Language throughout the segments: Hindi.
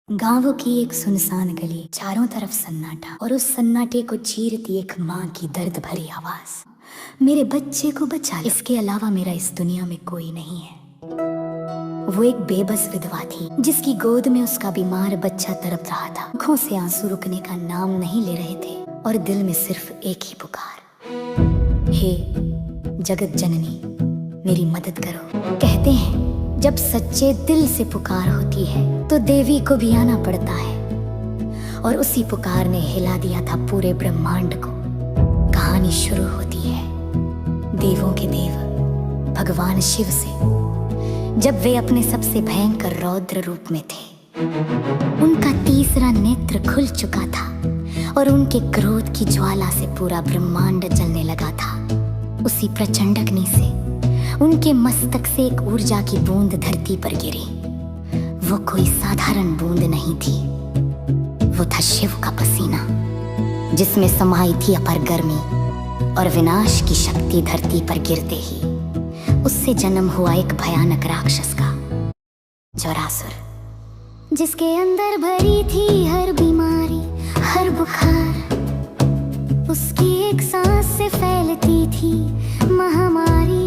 गांवों की एक सुनसान गली, चारों तरफ सन्नाटा, और उस सन्नाटे को चीरती एक माँ की दर्द भरी आवाज, मेरे बच्चे को बचा लो, इसके अलावा मेरा इस दुनिया में कोई नहीं है। वो एक बेबस विधवा थी जिसकी गोद में उसका बीमार बच्चा तड़प रहा था। आंखों से आंसू रुकने का नाम नहीं ले रहे थे और दिल में सिर्फ एक ही पुकार, हे जगत जननी मेरी मदद करो। कहते हैं जब सच्चे दिल से पुकार होती है तो देवी को भी आना पड़ता है, और उसी पुकार ने हिला दिया था पूरे ब्रह्मांड को। कहानी शुरू होती है देवों के देव भगवान शिव से, जब वे अपने सबसे भयंकर रौद्र रूप में थे। उनका तीसरा नेत्र खुल चुका था और उनके क्रोध की ज्वाला से पूरा ब्रह्मांड जलने लगा था। उसी प्रचंड अग्नि से उनके मस्तक से एक ऊर्जा की बूंद धरती पर गिरी। वो कोई साधारण बूंद नहीं थी, वो था शिव का पसीना, जिसमें समाई थी अपार गर्मी और विनाश की शक्ति। धरती पर गिरते ही उससे जन्म हुआ एक भयानक राक्षस का, जोरासुर, जिसके अंदर भरी थी हर बीमारी, हर बुखार। उसकी एक सांस से फैलती थी महामारी,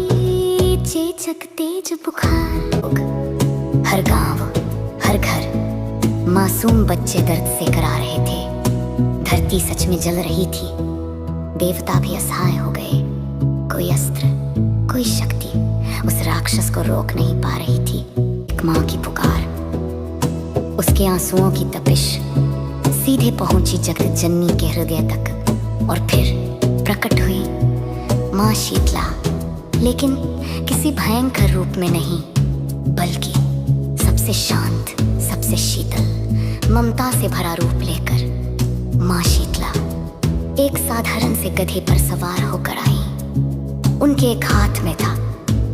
चेचक तेज बुखार। हर गांव, हर घर मासूम बच्चे दर्द से करा रहे थे। धरती सच में जल रही थी, देवता भी असहाय हो गए। कोई अस्त्र, कोई शक्ति उस राक्षस को रोक नहीं पा रही थी। एक माँ की पुकार, उसके आंसुओं की तपिश सीधे पहुंची जगत जननी के हृदय तक, और फिर प्रकट हुई माँ शीतला, लेकिन किसी भयंकर रूप में नहीं, बल्कि सबसे शांत, सबसे शीतल, ममता से भरा रूप लेकर माँ शीतला एक साधारण से गधे पर सवार होकर आई। उनके एक हाथ में था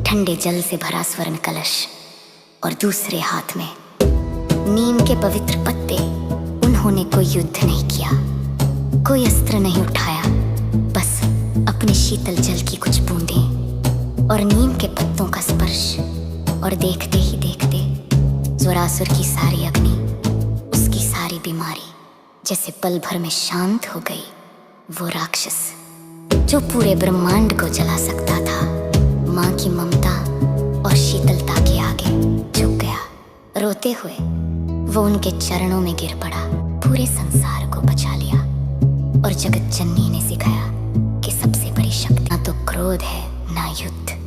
ठंडे जल से भरा स्वर्ण कलश, और दूसरे हाथ में नीम के पवित्र पत्ते। उन्होंने कोई युद्ध नहीं किया, कोई अस्त्र नहीं उठाया, बस अपने शीतल जल की कुछ बूंदें और नीम के पत्तों का स्पर्श, और देखते ही देखते जोरासुर की सारी अग्नि, उसकी सारी बीमारी जैसे पल भर में शांत हो गई। वो राक्षस जो पूरे ब्रह्मांड को जला सकता था, माँ की ममता और शीतलता के आगे झुक गया। रोते हुए वो उनके चरणों में गिर पड़ा, पूरे संसार को बचा लिया। और जगत जननी ने सिखाया कि सबसे बड़ी शक्ति ना तो क्रोध है, ना युद्ध,